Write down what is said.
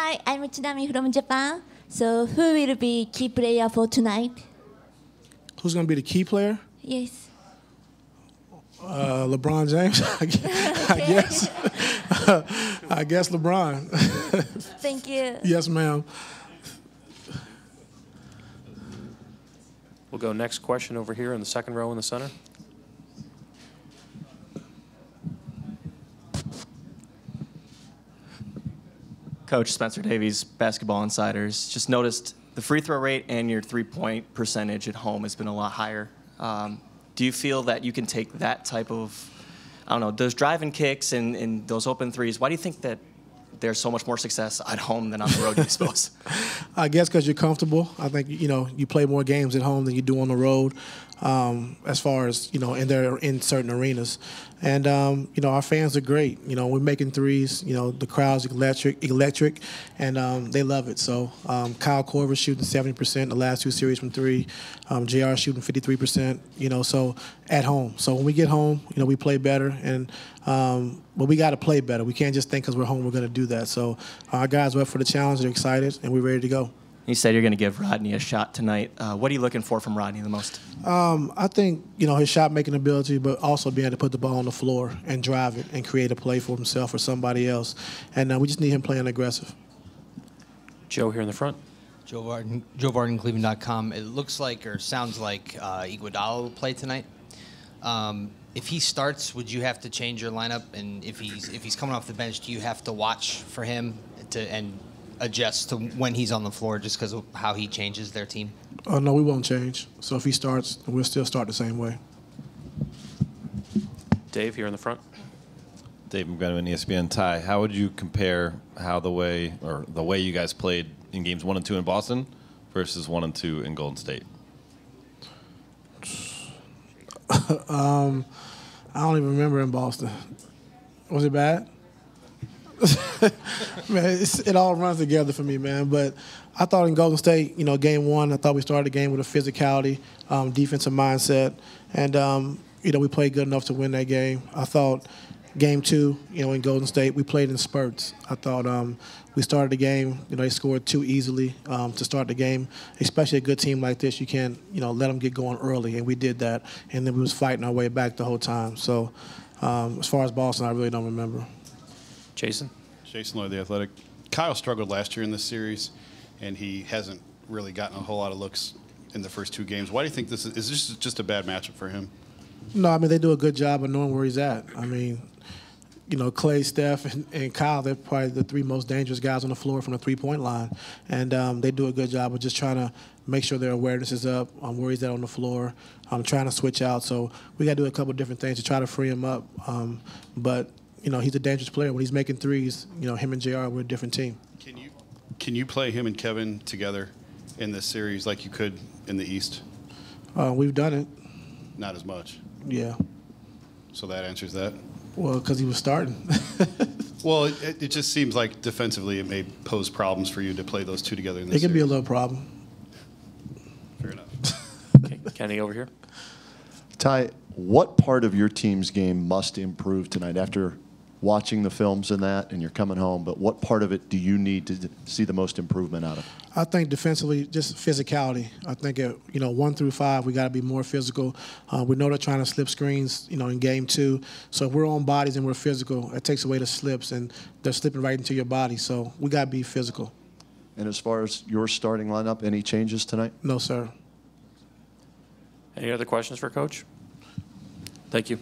Hi, I'm Chinami from Japan. So who will be key player for tonight? Who's going to be the key player? Yes. LeBron James, I guess. I guess LeBron. Thank you. Yes, ma'am. We'll go next question over here in the second row in the center. Coach Spencer Davies, Basketball Insiders. Just noticed the free throw rate and your three-point percentage at home has been a lot higher. Do you feel that you can take that type of, I don't know, those driving kicks and those open threes? Why do you think that there's so much more success at home than on the road, do you suppose? I guess because you're comfortable. I think, you play more games at home than you do on the road, as far as, in certain arenas. And, our fans are great. We're making threes. The crowd's electric, and they love it. So Kyle Korver's shooting 70% the last two series from three. JR shooting 53%, so at home. So when we get home, we play better. And but we got to play better. We can't just think because we're home we're going to do that. So our guys are up for the challenge. They're excited, and we're ready to go. You said you're going to give Rodney a shot tonight. What are you looking for from Rodney the most? I think, his shot-making ability, but also being able to put the ball on the floor and drive it and create a play for himself or somebody else. And we just need him playing aggressive. Joe here in the front. Joe Varden, cleveland.com. It looks like or sounds like Iguodala will play tonight. If he starts, would you have to change your lineup? And if he's coming off the bench, do you have to watch for him and adjust to when he's on the floor just because of how he changes their team? No, we won't change. So if he starts, we'll still start the same way. Dave here in the front. Dave McGrath, ESPN. Ty, how would you compare the way you guys played in games 1 and 2 in Boston versus 1 and 2 in Golden State? I don't even remember in Boston. Was it bad? Man, it all runs together for me, man. But I thought in Golden State, game 1, I thought we started the game with a physicality, defensive mindset, and we played good enough to win that game. I thought game 2, in Golden State, we played in spurts. I thought we started the game, they scored too easily to start the game. Especially a good team like this, you can't, let them get going early, and we did that. And then we was fighting our way back the whole time. So as far as Boston, I really don't remember. Jason Lue, The Athletic. Kyle struggled last year in this series, and he hasn't really gotten a whole lot of looks in the first 2 games. Why do you think this is this just a bad matchup for him? No, they do a good job of knowing where he's at. Clay, Steph, and Kyle, they're probably the 3 most dangerous guys on the floor from the three-point line. And they do a good job of just trying to make sure their awareness is up, where he's at on the floor, trying to switch out. So we got to do a couple different things to try to free him up. But he's a dangerous player. When he's making threes, him and JR, we're a different team. Can you play him and Kevin together in this series like you could in the East? We've done it. Not as much. Yeah. So that answers that? Well, because he was starting. Well, it just seems like defensively it may pose problems for you to play those 2 together in this series. It could be a little problem. Fair enough. Okay, Kenny over here. Ty, what part of your team's game must improve tonight after watching the films and that, and you're coming home, but what part of it do you need to see the most improvement out of? I think defensively, just physicality. I think, 1 through 5, we got to be more physical. We know they're trying to slip screens, in game 2. So if we're on bodies and we're physical, it takes away the slips, and they're slipping right into your body. So we got to be physical. And as far as your starting lineup, any changes tonight? No, sir. Any other questions for Coach? Thank you.